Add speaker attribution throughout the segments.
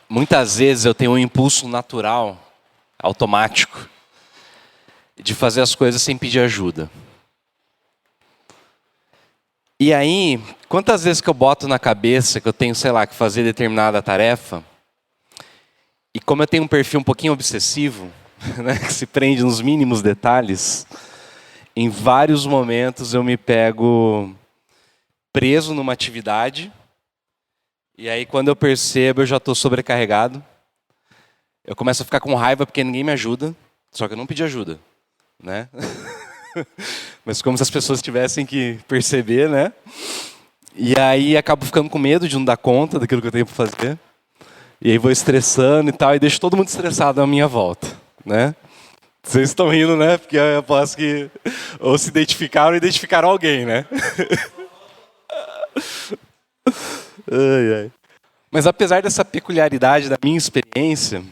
Speaker 1: Muitas vezes eu tenho um impulso natural, automático, de fazer as coisas sem pedir ajuda. E aí, quantas vezes que eu boto na cabeça que eu tenho, sei lá, que fazer determinada tarefa, e como eu tenho um perfil um pouquinho obsessivo, né, que se prende nos mínimos detalhes, em vários momentos eu me pego preso numa atividade, e aí quando eu percebo eu já estou sobrecarregado, eu começo a ficar com raiva porque ninguém me ajuda, só que eu não pedi ajuda, né? Mas como se as pessoas tivessem que perceber, né? E aí acabo ficando com medo de não dar conta daquilo que eu tenho para fazer. E aí vou estressando e tal, e deixo todo mundo estressado à minha volta, né? Vocês estão rindo, né? Porque eu aposto que ou se identificaram ou identificaram alguém, né? Ai, ai. Mas apesar dessa peculiaridade da minha experiência,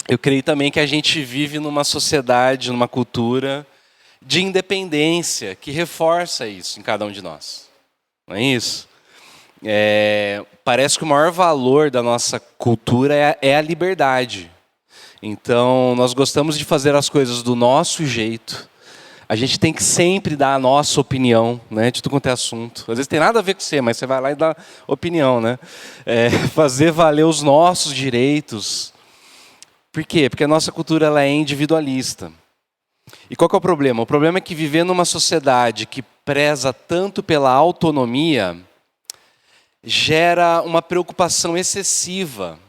Speaker 1: eu creio também que a gente vive numa sociedade, numa cultura de independência que reforça isso em cada um de nós. Não é isso? Parece que o maior valor da nossa cultura é a liberdade. Então, nós gostamos de fazer as coisas do nosso jeito. A gente tem que sempre dar a nossa opinião, né, de tudo quanto é assunto. Às vezes tem nada a ver com você, mas você vai lá e dá opinião, né? Fazer valer os nossos direitos. Por quê? Porque a nossa cultura ela é individualista. E qual que é o problema? O problema é que viver numa sociedade que preza tanto pela autonomia gera uma preocupação excessiva,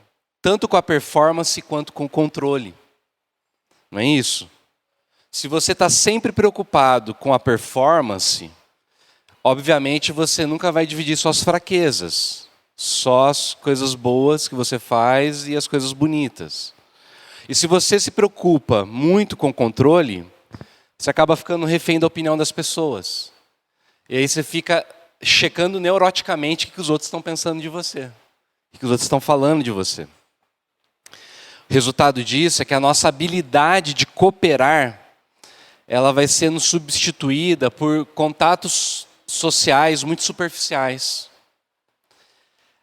Speaker 1: tanto com a performance quanto com o controle. Não é isso? Se você está sempre preocupado com a performance, obviamente você nunca vai dividir suas fraquezas, só as coisas boas que você faz e as coisas bonitas. E se você se preocupa muito com o controle, você acaba ficando refém da opinião das pessoas. E aí você fica checando neuroticamente o que os outros estão pensando de você, o que os outros estão falando de você. O resultado disso é que a nossa habilidade de cooperar, ela vai sendo substituída por contatos sociais muito superficiais.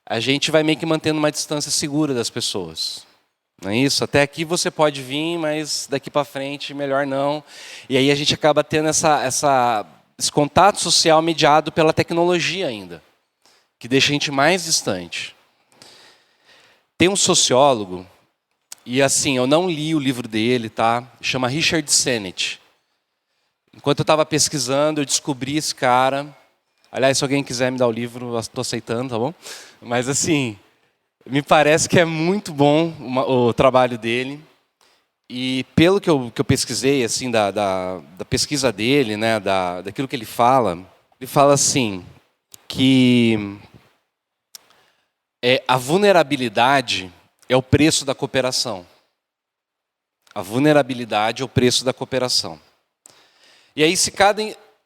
Speaker 1: A gente vai meio que mantendo uma distância segura das pessoas. Não é isso? Até aqui você pode vir, mas daqui para frente melhor não. E aí a gente acaba tendo esse contato social mediado pela tecnologia ainda, que deixa a gente mais distante. Tem um sociólogo, e assim, eu não li o livro dele, tá? Chama Richard Sennett. Enquanto eu estava pesquisando, eu descobri esse cara. Aliás, se alguém quiser me dar o livro, eu estou aceitando, tá bom? Mas assim, me parece que é muito bom o trabalho dele. E pelo que eu pesquisei, assim, da pesquisa dele, né, daquilo que ele fala assim, que a vulnerabilidade é o preço da cooperação. A vulnerabilidade é o preço da cooperação. E aí, se cada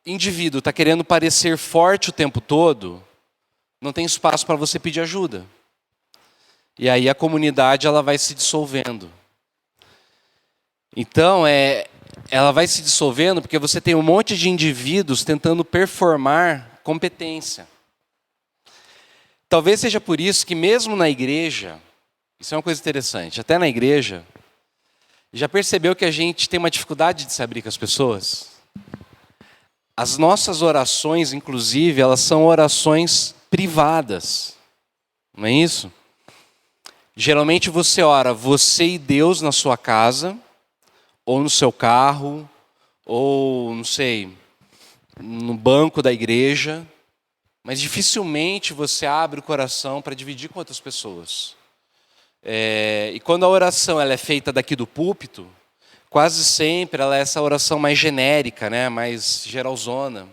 Speaker 1: indivíduo está querendo parecer forte o tempo todo, não tem espaço para você pedir ajuda. E aí a comunidade ela vai se dissolvendo. Então, ela vai se dissolvendo porque você tem um monte de indivíduos tentando performar competência. Talvez seja por isso que mesmo na igreja, isso é uma coisa interessante, até na igreja, já percebeu que a gente tem uma dificuldade de se abrir com as pessoas? As nossas orações, inclusive, elas são orações privadas. Não é isso? Geralmente você ora, você e Deus na sua casa, ou no seu carro, ou, não sei, no banco da igreja, mas dificilmente você abre o coração para dividir com outras pessoas. E quando a oração ela é feita daqui do púlpito, quase sempre ela é essa oração mais genérica, né? Mais geralzona.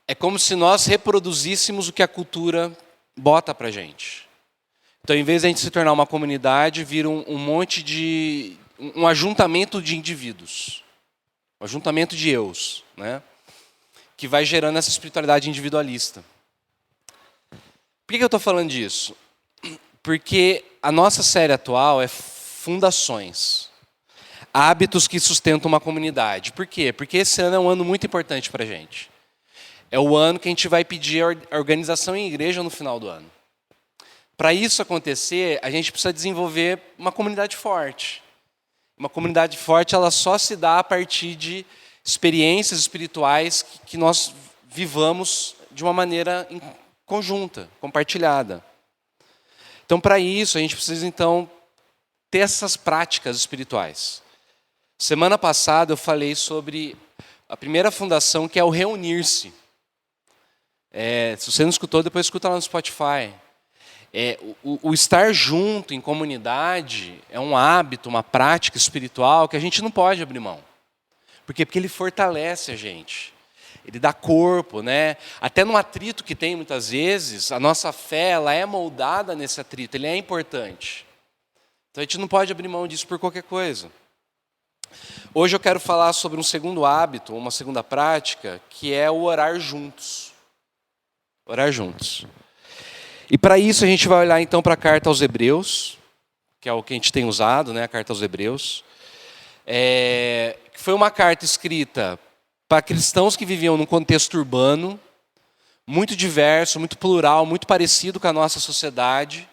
Speaker 1: É como se nós reproduzíssemos o que a cultura bota para a gente. Então, em vez de a gente se tornar uma comunidade, vira um monte de... um ajuntamento de indivíduos. Um ajuntamento de eus, né? Que vai gerando essa espiritualidade individualista. Por que eu estou falando disso? Porque a nossa série atual é fundações. Hábitos que sustentam uma comunidade. Por quê? Porque esse ano é um ano muito importante para a gente. É o ano que a gente vai pedir a organização em igreja no final do ano. Para isso acontecer, a gente precisa desenvolver uma comunidade forte. Uma comunidade forte, ela só se dá a partir de experiências espirituais que nós vivamos de uma maneira conjunta, compartilhada. Então, para isso, a gente precisa, então, ter essas práticas espirituais. Semana passada eu falei sobre a primeira fundação, que é o reunir-se. Se você não escutou, depois escuta lá no Spotify. O estar junto em comunidade é um hábito, uma prática espiritual que a gente não pode abrir mão. Por quê? Porque ele fortalece a gente. Ele dá corpo, né? Até no atrito que tem muitas vezes, a nossa fé ela é moldada nesse atrito, ele é importante. Então a gente não pode abrir mão disso por qualquer coisa. Hoje eu quero falar sobre um segundo hábito, uma segunda prática, que é o orar juntos. Orar juntos. E para isso a gente vai olhar então para a carta aos Hebreus, que é o que a gente tem usado, né? A carta aos Hebreus. Que foi uma carta escrita para cristãos que viviam num contexto urbano, muito diverso, muito plural, muito parecido com a nossa sociedade,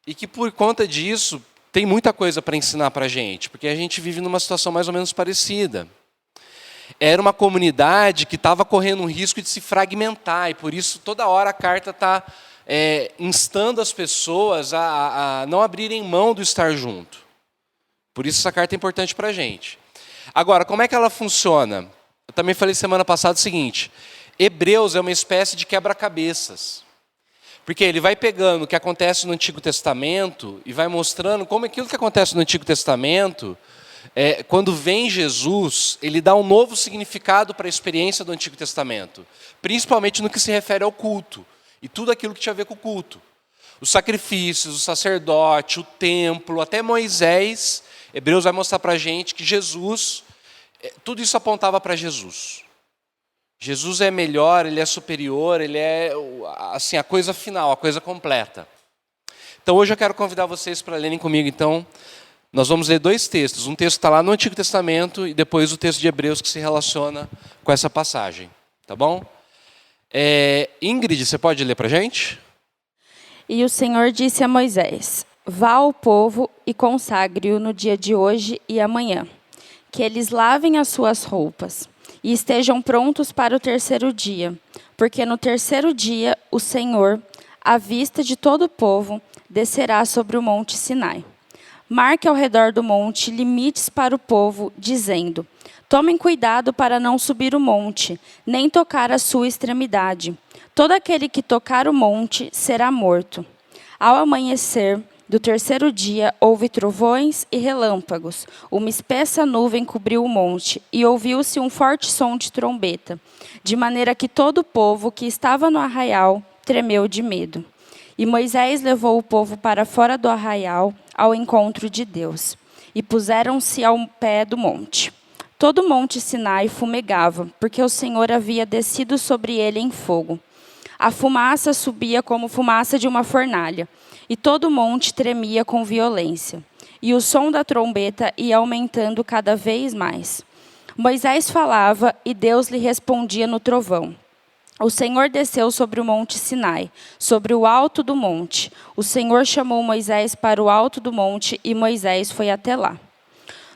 Speaker 1: e que por conta disso tem muita coisa para ensinar para a gente, porque a gente vive numa situação mais ou menos parecida. Era uma comunidade que estava correndo um risco de se fragmentar, e por isso toda hora a carta está instando as pessoas a não abrirem mão do estar junto. Por isso essa carta é importante para a gente. Agora, como é que ela funciona? Eu também falei semana passada o seguinte: Hebreus é uma espécie de quebra-cabeças. Porque ele vai pegando o que acontece no Antigo Testamento e vai mostrando como aquilo que acontece no Antigo Testamento, quando vem Jesus, ele dá um novo significado para a experiência do Antigo Testamento. Principalmente no que se refere ao culto. E tudo aquilo que tinha a ver com o culto. Os sacrifícios, o sacerdote, o templo, até Moisés. Hebreus vai mostrar para a gente que Jesus, tudo isso apontava para Jesus. Jesus é melhor, ele é superior, ele é assim, a coisa final, a coisa completa. Então hoje eu quero convidar vocês para lerem comigo, então, nós vamos ler dois textos. Um texto que está lá no Antigo Testamento e depois o texto de Hebreus que se relaciona com essa passagem. Tá bom? Ingrid, você pode ler para a gente?
Speaker 2: E o Senhor disse a Moisés: vá ao povo e consagre-o no dia de hoje e amanhã, que eles lavem as suas roupas e estejam prontos para o terceiro dia, porque no terceiro dia o Senhor, à vista de todo o povo, descerá sobre o monte Sinai. Marque ao redor do monte limites para o povo, dizendo: tomem cuidado para não subir o monte, nem tocar a sua extremidade. Todo aquele que tocar o monte será morto. Ao amanhecer do terceiro dia, houve trovões e relâmpagos. Uma espessa nuvem cobriu o monte, e ouviu-se um forte som de trombeta, de maneira que todo o povo que estava no arraial tremeu de medo. E Moisés levou o povo para fora do arraial, ao encontro de Deus, e puseram-se ao pé do monte. Todo o monte Sinai fumegava, porque o Senhor havia descido sobre ele em fogo. A fumaça subia como fumaça de uma fornalha, e todo o monte tremia com violência. E o som da trombeta ia aumentando cada vez mais. Moisés falava, e Deus lhe respondia no trovão. O Senhor desceu sobre o monte Sinai, sobre o alto do monte. O Senhor chamou Moisés para o alto do monte, e Moisés foi até lá.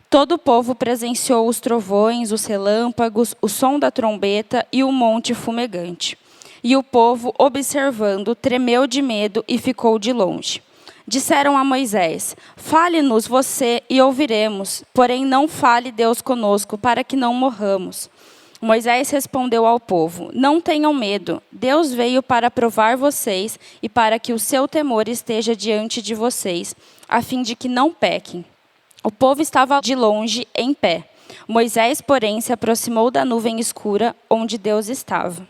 Speaker 2: Todo o povo presenciou os trovões, os relâmpagos, o som da trombeta e o monte fumegante. E o povo, observando, tremeu de medo e ficou de longe. Disseram a Moisés: fale-nos você e ouviremos, porém não fale Deus conosco, para que não morramos. Moisés respondeu ao povo: não tenham medo, Deus veio para provar vocês e para que o seu temor esteja diante de vocês, a fim de que não pequem. O povo estava de longe, em pé. Moisés, porém, se aproximou da nuvem escura onde Deus estava.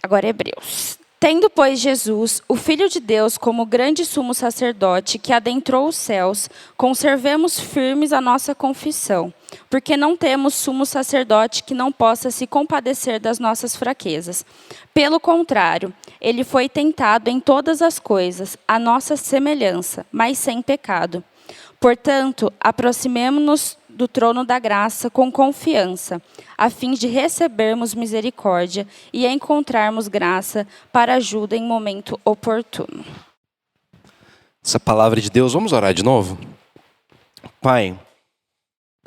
Speaker 2: Agora Hebreus. Tendo, pois, Jesus, o Filho de Deus, como grande sumo sacerdote que adentrou os céus, conservemos firmes a nossa confissão, porque não temos sumo sacerdote que não possa se compadecer das nossas fraquezas. Pelo contrário, ele foi tentado em todas as coisas, à nossa semelhança, mas sem pecado. Portanto, aproximemo-nos do trono da graça com confiança, a fim de recebermos misericórdia e encontrarmos graça para ajuda em momento oportuno.
Speaker 1: essa palavra de Deus. Vamos orar de novo? Pai,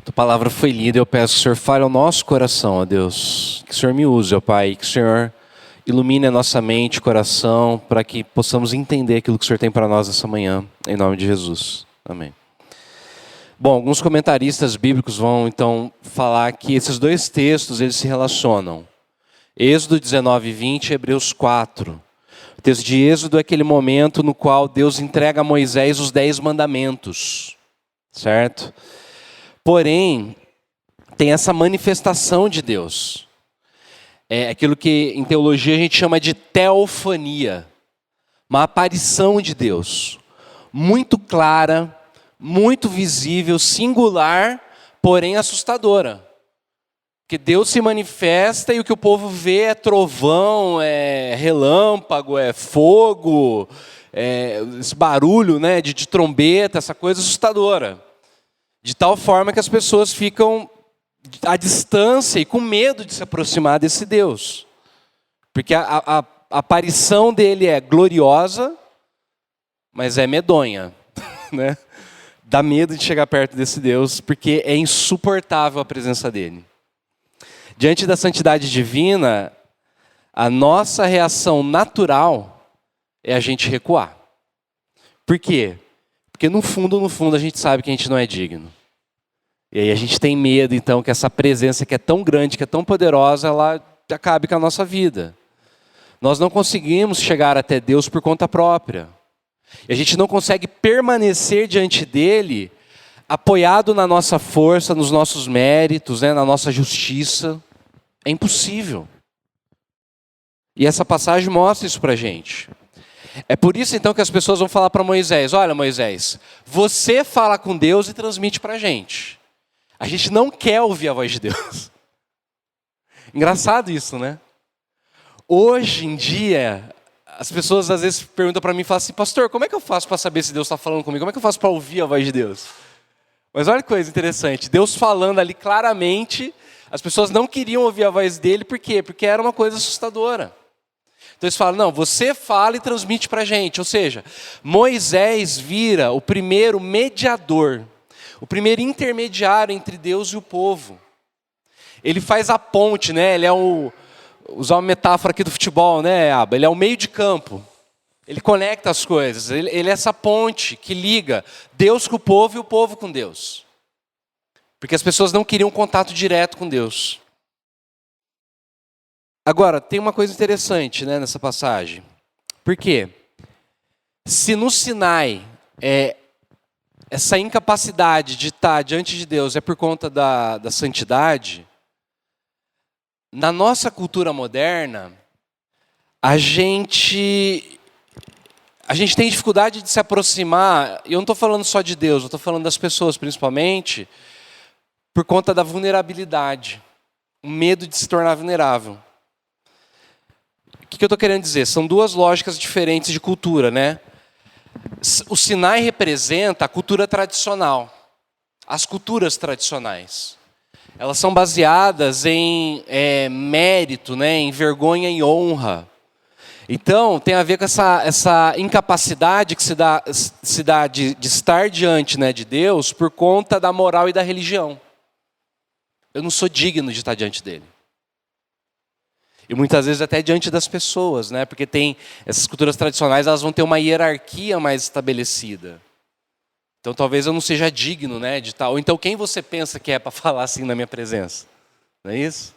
Speaker 1: tua palavra foi lida, eu peço que o Senhor fale ao nosso coração, ó Deus. Que o Senhor me use, ó Pai, que o Senhor ilumine a nossa mente e coração para que possamos entender aquilo que o Senhor tem para nós essa manhã, em nome de Jesus. Amém. Bom, alguns comentaristas bíblicos vão então falar que esses dois textos eles se relacionam. Êxodo 19 e 20 e Hebreus 4. O texto de Êxodo é aquele momento no qual Deus entrega a Moisés os 10 mandamentos, certo? Porém, tem essa manifestação de Deus. É aquilo que em teologia a gente chama de teofania, uma aparição de Deus, muito clara, muito visível, singular, porém assustadora. Porque Deus se manifesta e o que o povo vê é trovão, é relâmpago, é fogo, esse barulho, né, de trombeta, essa coisa assustadora. De tal forma que as pessoas ficam à distância e com medo de se aproximar desse Deus. Porque a aparição dele é gloriosa, mas é medonha, né? Dá medo de chegar perto desse Deus, porque é insuportável a presença dele. Diante da santidade divina, a nossa reação natural é a gente recuar. Por quê? Porque no fundo, a gente sabe que a gente não é digno. E aí a gente tem medo, então, que essa presença que é tão grande, que é tão poderosa, ela acabe com a nossa vida. Nós não conseguimos chegar até Deus por conta própria. E a gente não consegue permanecer diante dele apoiado na nossa força, nos nossos méritos, né, na nossa justiça. É impossível. E essa passagem mostra isso para a gente. É por isso então que as pessoas vão falar para Moisés: olha, Moisés, você fala com Deus e transmite para a gente. A gente não quer ouvir a voz de Deus. Engraçado isso, né? Hoje em dia, as pessoas às vezes perguntam para mim e falam assim: pastor, como é que eu faço para saber se Deus está falando comigo? Como é que eu faço para ouvir a voz de Deus? Mas olha que coisa interessante, Deus falando ali claramente, as pessoas não queriam ouvir a voz dele, por quê? Porque era uma coisa assustadora. Então eles falam: não, você fala e transmite para a gente. Ou seja, Moisés vira o primeiro mediador, o primeiro intermediário entre Deus e o povo. Ele faz a ponte, né? Ele é usar uma metáfora aqui do futebol, né, Aba? Ele é o meio de campo. Ele conecta as coisas. Ele é essa ponte que liga Deus com o povo e o povo com Deus. Porque as pessoas não queriam contato direto com Deus. Agora, tem uma coisa interessante, né, nessa passagem. Por quê? Se no Sinai essa incapacidade de estar diante de Deus é por conta da santidade, na nossa cultura moderna, a gente tem dificuldade de se aproximar, e eu não estou falando só de Deus, eu estou falando das pessoas principalmente, por conta da vulnerabilidade, o medo de se tornar vulnerável. O que eu estou querendo dizer? São duas lógicas diferentes de cultura, né? O Sinai representa a cultura tradicional, as culturas tradicionais. Elas são baseadas em mérito, né, em vergonha e honra. Então, tem a ver com essa incapacidade que se dá de estar diante, né, de Deus por conta da moral e da religião. Eu não sou digno de estar diante dele. E muitas vezes até diante das pessoas, né, porque tem essas culturas tradicionais, elas vão ter uma hierarquia mais estabelecida. Então talvez eu não seja digno, né, de tal. Ou então quem você pensa que é para falar assim na minha presença? Não é isso?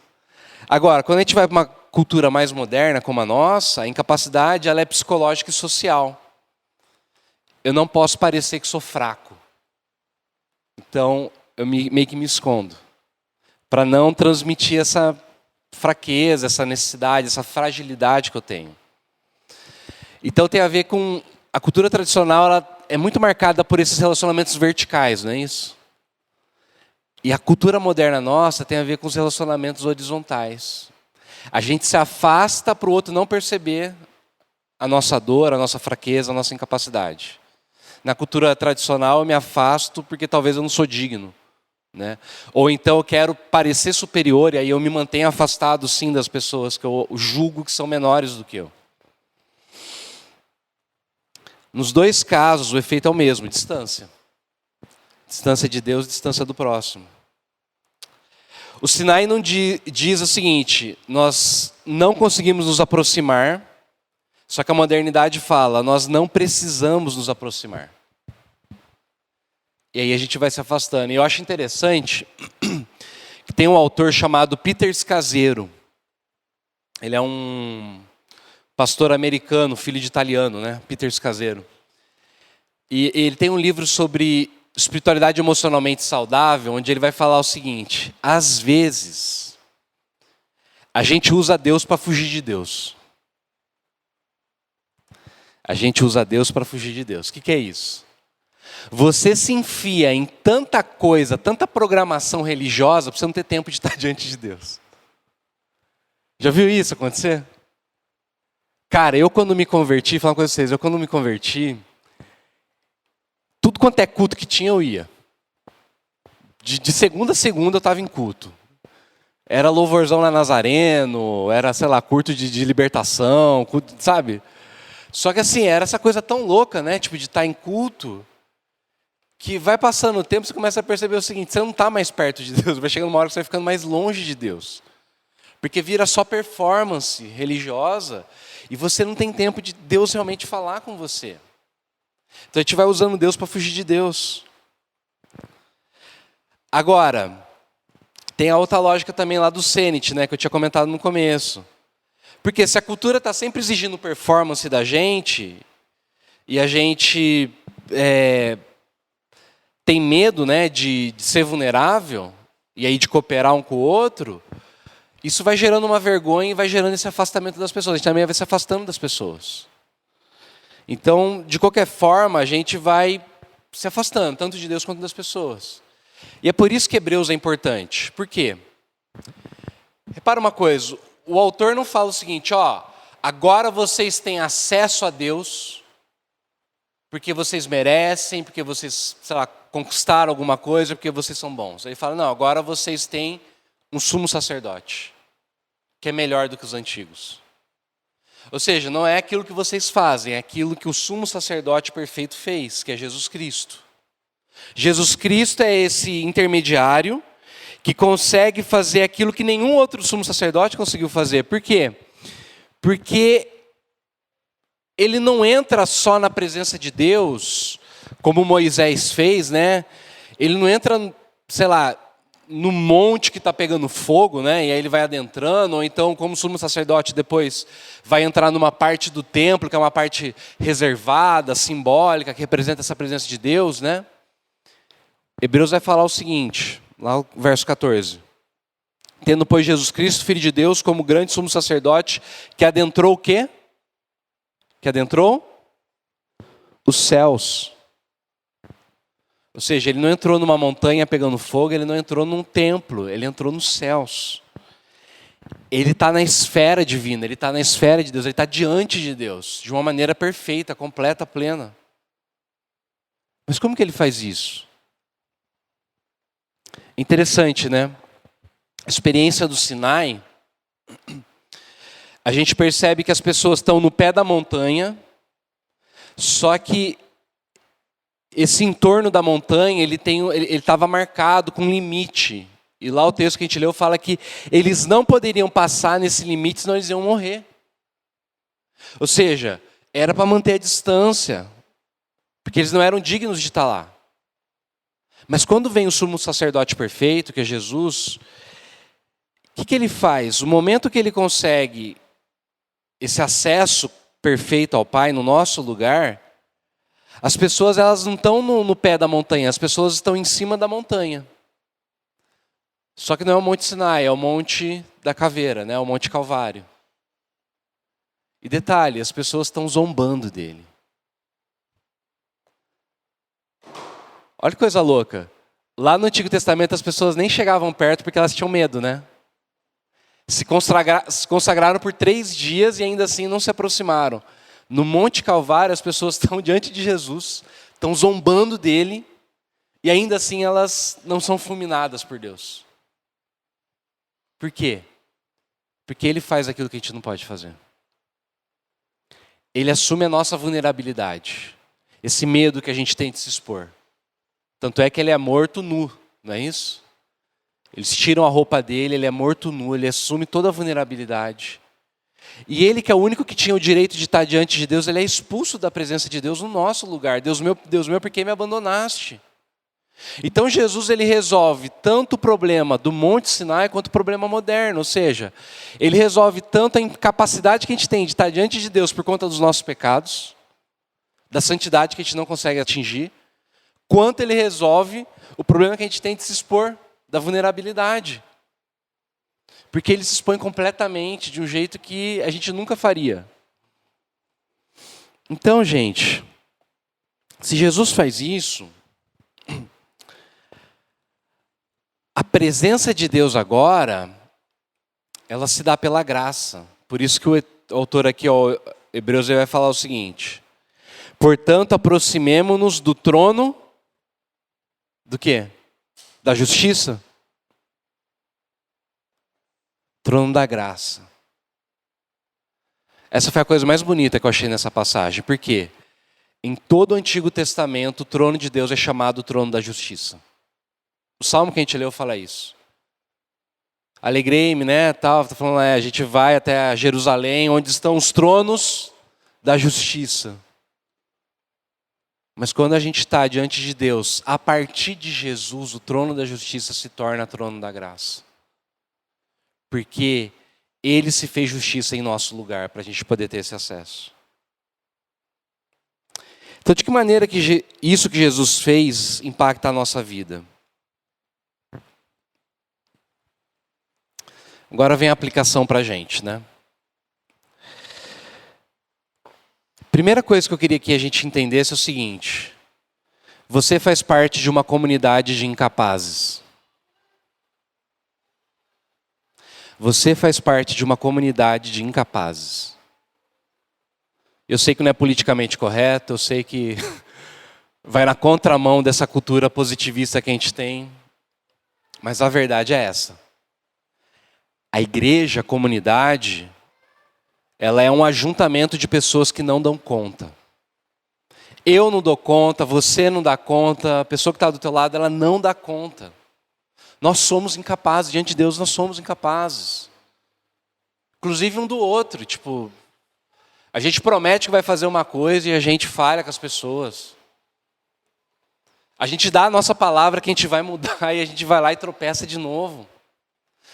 Speaker 1: Agora, quando a gente vai para uma cultura mais moderna como a nossa, a incapacidade ela é psicológica e social. Eu não posso parecer que sou fraco. Então eu meio que me escondo. Para não transmitir essa fraqueza, essa necessidade, essa fragilidade que eu tenho. Então tem a ver com... A cultura tradicional ela é muito marcada por esses relacionamentos verticais, não é isso? E a cultura moderna nossa tem a ver com os relacionamentos horizontais. A gente se afasta para o outro não perceber a nossa dor, a nossa fraqueza, a nossa incapacidade. Na cultura tradicional eu me afasto porque talvez eu não sou digno, né? Ou então eu quero parecer superior e aí eu me mantenho afastado sim das pessoas que eu julgo que são menores do que eu. Nos dois casos, o efeito é o mesmo, distância. Distância de Deus, distância do próximo. O Sinai não diz o seguinte: nós não conseguimos nos aproximar, só que a modernidade fala, nós não precisamos nos aproximar. E aí a gente vai se afastando. E eu acho interessante que tem um autor chamado Peter Scazzero. Ele é um pastor americano, filho de italiano, né? Peter Scazzero. E ele tem um livro sobre espiritualidade emocionalmente saudável, onde ele vai falar o seguinte: às vezes, a gente usa Deus para fugir de Deus. A gente usa Deus para fugir de Deus. O que é isso? Você se enfia em tanta coisa, tanta programação religiosa, para você não ter tempo de estar diante de Deus. Já viu isso acontecer? Cara, eu quando me converti, falar uma coisa pra vocês, eu quando me converti, tudo quanto é culto que tinha, eu ia. De segunda a segunda eu estava em culto. Era louvorzão na Nazareno, era, sei lá, culto de libertação, culto, sabe? Só que assim, era essa coisa tão louca, né? Tipo, de estar em culto, que vai passando o tempo, você começa a perceber o seguinte: você não está mais perto de Deus, vai chegando uma hora que você vai ficando mais longe de Deus. Porque vira só performance religiosa, e você não tem tempo de Deus realmente falar com você. Então a gente vai usando Deus para fugir de Deus. Agora, tem a outra lógica também lá do Zenit, né, que eu tinha comentado no começo. Porque se a cultura está sempre exigindo performance da gente, e a gente tem medo, né, de ser vulnerável, e aí de cooperar um com o outro, isso vai gerando uma vergonha e vai gerando esse afastamento das pessoas. A gente também vai se afastando das pessoas. Então, de qualquer forma, a gente vai se afastando, tanto de Deus quanto das pessoas. E é por isso que Hebreus é importante. Por quê? Repara uma coisa, o autor não fala o seguinte: ó, agora vocês têm acesso a Deus, porque vocês merecem, porque vocês, sei lá, conquistaram alguma coisa, porque vocês são bons. Ele fala, não, agora vocês têm um sumo sacerdote, que é melhor do que os antigos. Ou seja, não é aquilo que vocês fazem, é aquilo que o sumo sacerdote perfeito fez, que é Jesus Cristo. Jesus Cristo é esse intermediário que consegue fazer aquilo que nenhum outro sumo sacerdote conseguiu fazer. Por quê? Porque ele não entra só na presença de Deus, como Moisés fez, né? Ele não entra, sei lá, no monte que está pegando fogo, né? E aí ele vai adentrando, ou então, como sumo sacerdote, depois vai entrar numa parte do templo, que é uma parte reservada, simbólica, que representa essa presença de Deus, né? Hebreus vai falar o seguinte, lá no verso 14. Tendo, pois, Jesus Cristo, Filho de Deus, como grande sumo sacerdote, que adentrou o quê? Que adentrou os céus. Ou seja, ele não entrou numa montanha pegando fogo, ele não entrou num templo, ele entrou nos céus. Ele está na esfera divina, ele está na esfera de Deus, ele está diante de Deus, de uma maneira perfeita, completa, plena. Mas como que ele faz isso? Interessante, né? A experiência do Sinai, a gente percebe que as pessoas estão no pé da montanha, só que esse entorno da montanha, ele estava marcado com limite. E lá o texto que a gente leu fala que eles não poderiam passar nesse limite, senão eles iam morrer. Ou seja, era para manter a distância, porque eles não eram dignos de estar lá. Mas quando vem o sumo sacerdote perfeito, que é Jesus, o que ele faz? O momento que ele consegue esse acesso perfeito ao Pai no nosso lugar, as pessoas elas não estão no pé da montanha, as pessoas estão em cima da montanha. Só que não é o Monte Sinai, é o Monte da Caveira, né? É o Monte Calvário. E detalhe, as pessoas estão zombando dele. Olha que coisa louca. Lá no Antigo Testamento as pessoas nem chegavam perto porque elas tinham medo, né? Se consagraram por 3 dias e ainda assim não se aproximaram. No Monte Calvário as pessoas estão diante de Jesus, estão zombando dele e ainda assim elas não são fulminadas por Deus. Por quê? Porque ele faz aquilo que a gente não pode fazer. Ele assume a nossa vulnerabilidade. Esse medo que a gente tem de se expor. Tanto é que ele é morto nu, não é isso? Eles tiram a roupa dele, ele é morto nu, ele assume toda a vulnerabilidade. E ele, que é o único que tinha o direito de estar diante de Deus, ele é expulso da presença de Deus no nosso lugar. Deus meu, por que me abandonaste? Então Jesus, ele resolve tanto o problema do Monte Sinai quanto o problema moderno. Ou seja, ele resolve tanto a incapacidade que a gente tem de estar diante de Deus por conta dos nossos pecados, da santidade que a gente não consegue atingir, quanto ele resolve o problema que a gente tem de se expor, da vulnerabilidade. Porque ele se expõe completamente de um jeito que a gente nunca faria. Então, gente, se Jesus faz isso, a presença de Deus agora, ela se dá pela graça. Por isso que o autor aqui, Hebreus, ele vai falar o seguinte: portanto, aproximemo-nos do trono do quê? Da justiça? Trono da graça. Essa foi a coisa mais bonita que eu achei nessa passagem. Por quê? Em todo o Antigo Testamento, o trono de Deus é chamado trono da justiça. O salmo que a gente leu fala isso. Alegrei-me, né? Tá falando, a gente vai até Jerusalém, onde estão os tronos da justiça. Mas quando a gente está diante de Deus, a partir de Jesus, o trono da justiça se torna trono da graça. Porque Ele se fez justiça em nosso lugar, para a gente poder ter esse acesso. Então, de que maneira que isso que Jesus fez impacta a nossa vida? Agora vem a aplicação para a gente, né? Primeira coisa que eu queria que a gente entendesse é o seguinte: você faz parte de uma comunidade de incapazes. Você faz parte de uma comunidade de incapazes. Eu sei que não é politicamente correto, eu sei que vai na contramão dessa cultura positivista que a gente tem, mas a verdade é essa. A igreja, a comunidade, ela é um ajuntamento de pessoas que não dão conta. Eu não dou conta, você não dá conta, a pessoa que está do teu lado, ela não dá conta. Nós somos incapazes, diante de Deus nós somos incapazes. Inclusive um do outro, tipo, a gente promete que vai fazer uma coisa e a gente falha com as pessoas. A gente dá a nossa palavra que a gente vai mudar e a gente vai lá e tropeça de novo.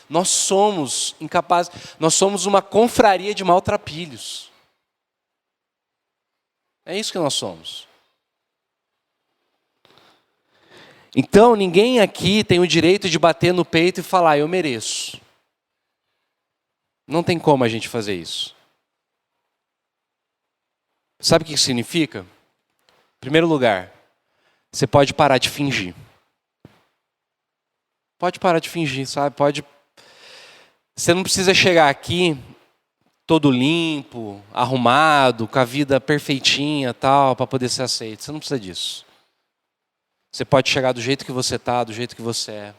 Speaker 1: Nós somos incapazes, nós somos uma confraria de maltrapilhos. É isso que nós somos. Então, ninguém aqui tem o direito de bater no peito e falar, eu mereço. Não tem como a gente fazer isso. Sabe o que isso significa? Em primeiro lugar, você pode parar de fingir. Pode parar de fingir, sabe? Você não precisa chegar aqui todo limpo, arrumado, com a vida perfeitinha, tal, para poder ser aceito. Você não precisa disso. Você pode chegar do jeito que você está, do jeito que você é.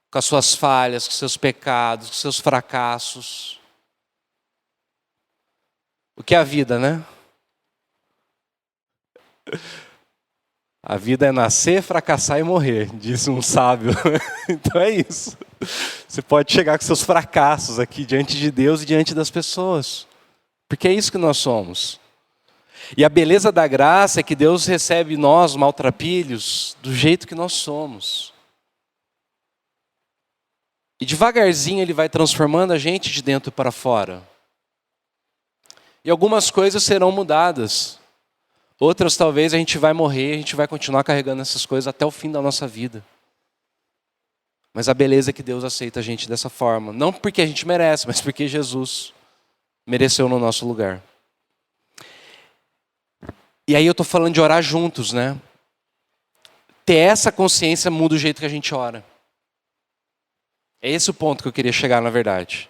Speaker 1: Com as suas falhas, com os seus pecados, com os seus fracassos. O que é a vida, né? A vida é nascer, fracassar e morrer, disse um sábio. Então é isso. Você pode chegar com seus fracassos aqui diante de Deus e diante das pessoas. Porque é isso que nós somos. E a beleza da graça é que Deus recebe nós, maltrapilhos, do jeito que nós somos. E devagarzinho Ele vai transformando a gente de dentro para fora. E algumas coisas serão mudadas. Outras talvez a gente vai morrer, a gente vai continuar carregando essas coisas até o fim da nossa vida. Mas a beleza é que Deus aceita a gente dessa forma. Não porque a gente merece, mas porque Jesus mereceu no nosso lugar. E aí eu estou falando de orar juntos, né? Ter essa consciência muda o jeito que a gente ora. É esse o ponto que eu queria chegar, na verdade.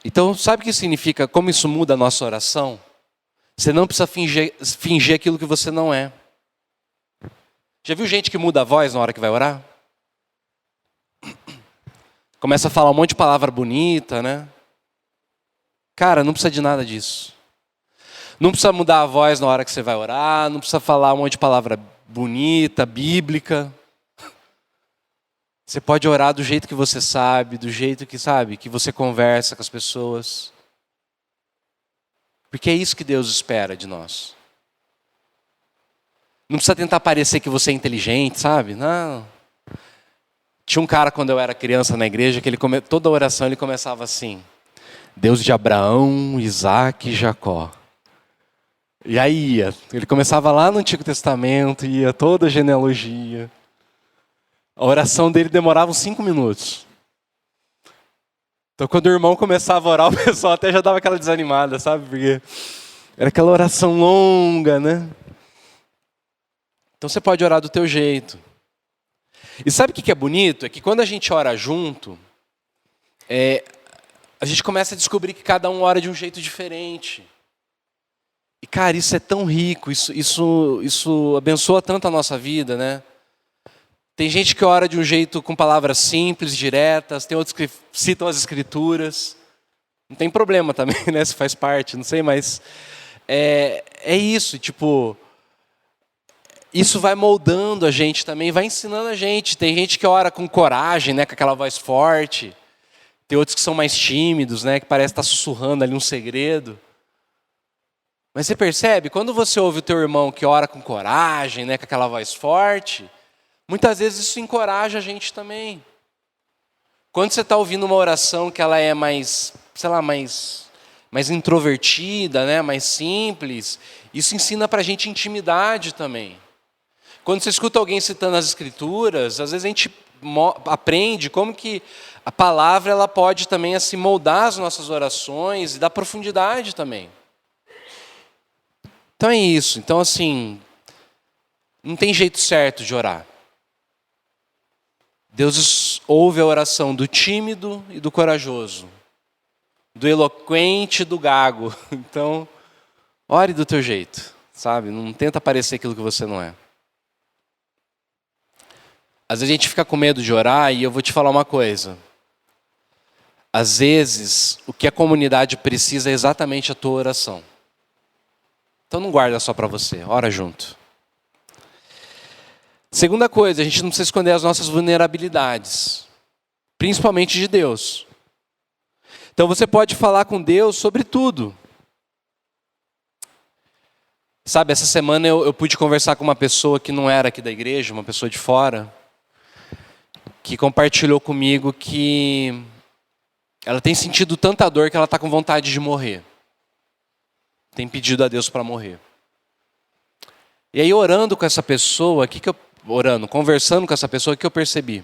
Speaker 1: Então, sabe o que significa, como isso muda a nossa oração? Você não precisa fingir aquilo que você não é. Já viu gente que muda a voz na hora que vai orar? Começa a falar um monte de palavra bonita, né? Cara, não precisa de nada disso. Não precisa mudar a voz na hora que você vai orar, não precisa falar um monte de palavra bonita, bíblica. Você pode orar do jeito que você sabe, do jeito que sabe, que você conversa com as pessoas. Porque é isso que Deus espera de nós. Não precisa tentar parecer que você é inteligente, sabe? Não. Tinha um cara quando eu era criança na igreja que toda oração ele começava assim: Deus de Abraão, Isaac e Jacó. E aí ele começava lá no Antigo Testamento, ia toda a genealogia. A oração dele demorava uns 5 minutos. Então quando o irmão começava a orar, o pessoal até já dava aquela desanimada, sabe? Porque era aquela oração longa, né? Então você pode orar do teu jeito. E sabe o que é bonito? É que quando a gente ora junto, a gente começa a descobrir que cada um ora de um jeito diferente. E cara, isso é tão rico, isso abençoa tanto a nossa vida, né? Tem gente que ora de um jeito com palavras simples, diretas, tem outros que citam as escrituras. Não tem problema também, né? Se faz parte, não sei, mas é isso, tipo, isso vai moldando a gente também, vai ensinando a gente. Tem gente que ora com coragem, né? Com aquela voz forte. Tem outros que são mais tímidos, né? Que parece estar sussurrando ali um segredo. Mas você percebe, quando você ouve o teu irmão que ora com coragem, né? Com aquela voz forte, muitas vezes isso encoraja a gente também. Quando você está ouvindo uma oração que ela é mais, sei lá, mais introvertida, né? Mais simples, isso ensina para a gente intimidade também. Quando você escuta alguém citando as escrituras, às vezes a gente aprende como que a palavra ela pode também assim, moldar as nossas orações e dar profundidade também. Então é isso. Então assim, não tem jeito certo de orar. Deus ouve a oração do tímido e do corajoso, do eloquente e do gago. Então, ore do teu jeito, sabe? Não tenta parecer aquilo que você não é. Às vezes a gente fica com medo de orar e eu vou te falar uma coisa. Às vezes, o que a comunidade precisa é exatamente a tua oração. Então não guarda só para você, ora junto. Segunda coisa, a gente não precisa esconder as nossas vulnerabilidades, principalmente de Deus. Então você pode falar com Deus sobre tudo. Sabe, essa semana eu pude conversar com uma pessoa que não era aqui da igreja, uma pessoa de fora, que compartilhou comigo que ela tem sentido tanta dor que ela está com vontade de morrer. Tem pedido a Deus para morrer. E aí orando com essa pessoa, conversando com essa pessoa, o que eu percebi?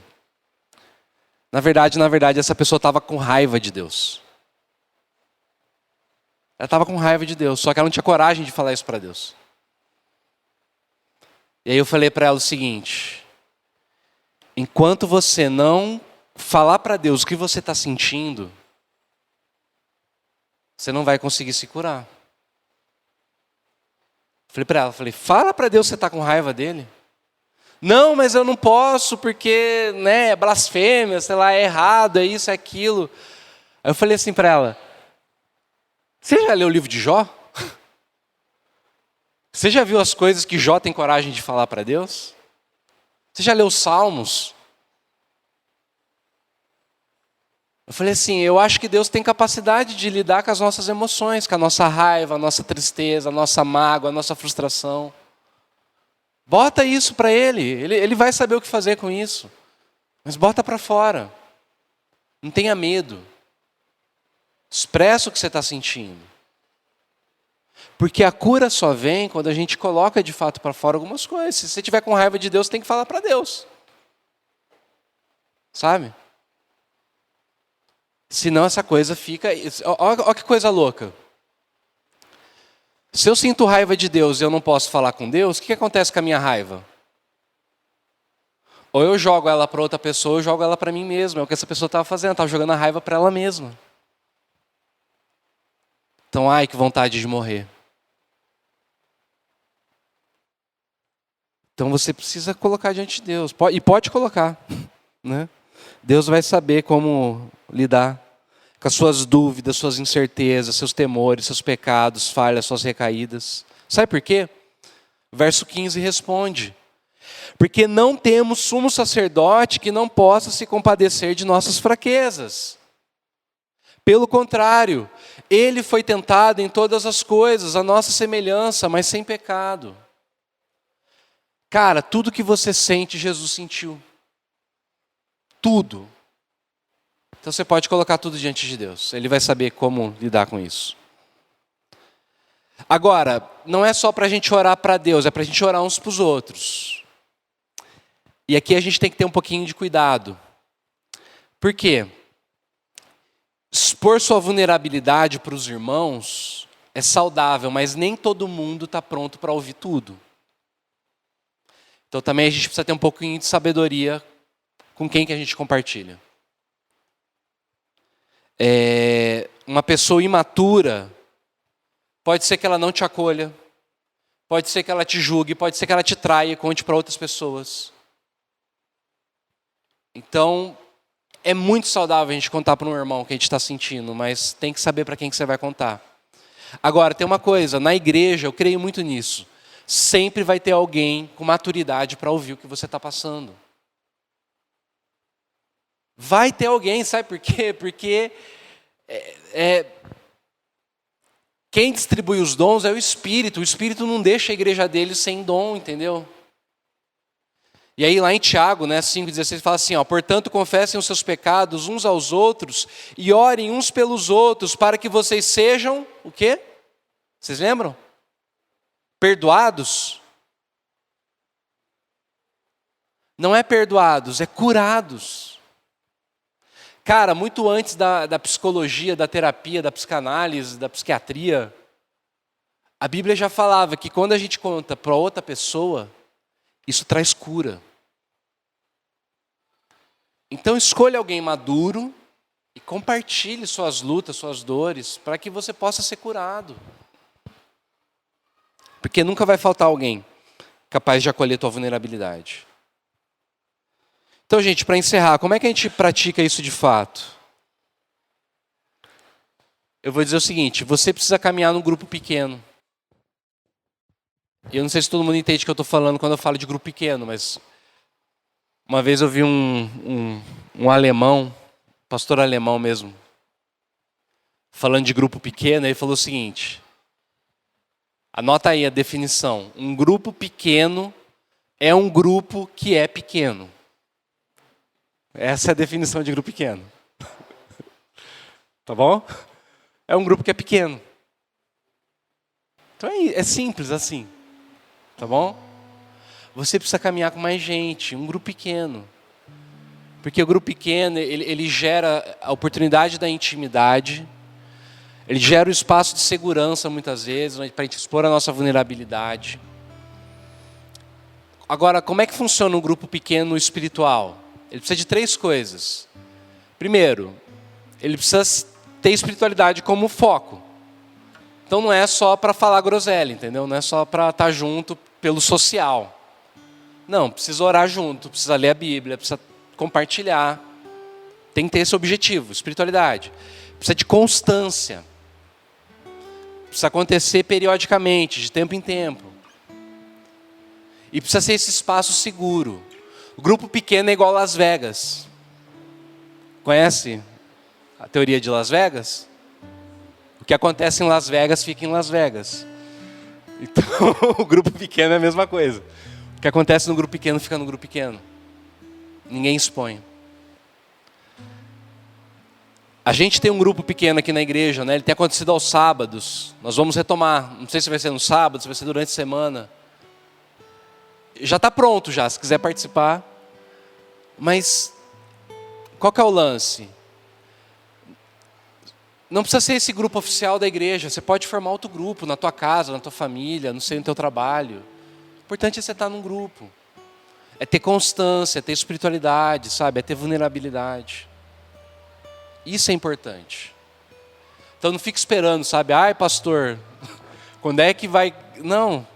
Speaker 1: Na verdade, essa pessoa estava com raiva de Deus. Ela estava com raiva de Deus, só que ela não tinha coragem de falar isso para Deus. E aí eu falei para ela o seguinte: enquanto você não falar para Deus o que você está sentindo, você não vai conseguir se curar. Falei para ela, fala para Deus que você está com raiva dele. Não, mas eu não posso porque, né, é blasfêmia, sei lá, é errado, é isso, é aquilo. Aí eu falei assim para ela: você já leu o livro de Jó? Você já viu as coisas que Jó tem coragem de falar para Deus? Você já leu os Salmos? Eu falei assim, eu acho que Deus tem capacidade de lidar com as nossas emoções, com a nossa raiva, a nossa tristeza, a nossa mágoa, a nossa frustração. Bota isso para ele vai saber o que fazer com isso. Mas bota para fora. Não tenha medo. Expressa o que você está sentindo. Porque a cura só vem quando a gente coloca de fato para fora algumas coisas. Se você tiver com raiva de Deus, tem que falar para Deus. Sabe? Senão essa coisa fica... Olha que coisa louca. Se eu sinto raiva de Deus e eu não posso falar com Deus, o que acontece com a minha raiva? Ou eu jogo ela para outra pessoa, ou eu jogo ela para mim mesmo. É o que essa pessoa estava fazendo, estava jogando a raiva para ela mesma. Então, ai, que vontade de morrer. Então você precisa colocar diante de Deus. E pode colocar, né? Deus vai saber como lidar. com as suas dúvidas, suas incertezas, seus temores, seus pecados, falhas, suas recaídas. Sabe por quê? Verso 15 responde: porque não temos sumo sacerdote que não possa se compadecer de nossas fraquezas. Pelo contrário, ele foi tentado em todas as coisas, a nossa semelhança, mas sem pecado. Cara, tudo que você sente, Jesus sentiu. Tudo. Então você pode colocar tudo diante de Deus. Ele vai saber como lidar com isso. Agora, não é só para a gente orar para Deus, é para a gente orar uns para os outros. E aqui a gente tem que ter um pouquinho de cuidado. Por quê? Expor sua vulnerabilidade para os irmãos é saudável, mas nem todo mundo está pronto para ouvir tudo. Então também a gente precisa ter um pouquinho de sabedoria com quem que a gente compartilha. Uma pessoa imatura, pode ser que ela não te acolha, pode ser que ela te julgue, pode ser que ela te traia e conte para outras pessoas. Então, é muito saudável a gente contar para um irmão o que a gente está sentindo, mas tem que saber para quem que você vai contar. Agora, tem uma coisa, na igreja, eu creio muito nisso, sempre vai ter alguém com maturidade para ouvir o que você está passando. Vai ter alguém, sabe por quê? Porque quem distribui os dons é o Espírito não deixa a igreja dele sem dom, entendeu? E aí lá em Tiago, 5,16, fala assim, portanto confessem os seus pecados uns aos outros e orem uns pelos outros para que vocês sejam, o quê? Vocês lembram? Perdoados. Não é perdoados, é curados. Cara, muito antes da psicologia, da terapia, da psicanálise, da psiquiatria, a Bíblia já falava que quando a gente conta para outra pessoa, isso traz cura. Então escolha alguém maduro e compartilhe suas lutas, suas dores, para que você possa ser curado. Porque nunca vai faltar alguém capaz de acolher tua vulnerabilidade. Então, gente, para encerrar, como é que a gente pratica isso de fato? Eu vou dizer o seguinte, você precisa caminhar num grupo pequeno. Eu não sei se todo mundo entende o que eu estou falando quando eu falo de grupo pequeno, mas uma vez eu vi um alemão, pastor alemão mesmo, falando de grupo pequeno, ele falou o seguinte, anota aí a definição, um grupo pequeno é um grupo que é pequeno. Essa é a definição de grupo pequeno. Tá bom? É um grupo que é pequeno. Então é simples assim. Tá bom? Você precisa caminhar com mais gente, um grupo pequeno. Porque o grupo pequeno, ele gera a oportunidade da intimidade, ele gera o espaço de segurança muitas vezes, para a gente expor a nossa vulnerabilidade. Agora, como é que funciona um grupo pequeno espiritual? Ele precisa de 3 coisas. Primeiro, ele precisa ter espiritualidade como foco. Então não é só para falar groselha, entendeu? Não é só para estar junto pelo social. Não, precisa orar junto, precisa ler a Bíblia, precisa compartilhar. Tem que ter esse objetivo, espiritualidade. Precisa de constância. Precisa acontecer periodicamente, de tempo em tempo. E precisa ser esse espaço seguro. O grupo pequeno é igual a Las Vegas. Conhece a teoria de Las Vegas? O que acontece em Las Vegas fica em Las Vegas. Então, o grupo pequeno é a mesma coisa. O que acontece no grupo pequeno fica no grupo pequeno. Ninguém expõe. A gente tem um grupo pequeno aqui na igreja, Ele tem acontecido aos sábados. Nós vamos retomar. Não sei se vai ser no sábado, se vai ser durante a semana. Já está pronto já, se quiser participar. Mas, qual que é o lance? Não precisa ser esse grupo oficial da igreja. Você pode formar outro grupo na tua casa, na tua família, no teu trabalho. O importante é você estar num grupo. É ter constância, é ter espiritualidade, sabe? É ter vulnerabilidade. Isso é importante. Então não fique esperando, sabe? Ai, pastor, quando é que vai... Não.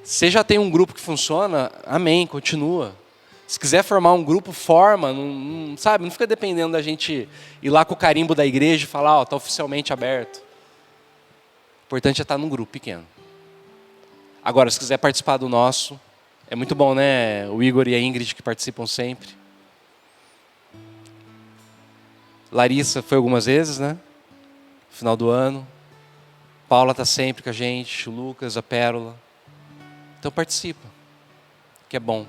Speaker 1: Você já tem um grupo que funciona? Amém, continua. Se quiser formar um grupo, forma, não, sabe? Não fica dependendo da gente ir lá com o carimbo da igreja e falar, ó, está oficialmente aberto. O importante é estar num grupo pequeno. Agora, se quiser participar do nosso, é muito bom, né? O Igor e a Ingrid que participam sempre. Larissa foi algumas vezes, né? No final do ano. Paula está sempre com a gente, o Lucas, a Pérola. Então participa, que é bom.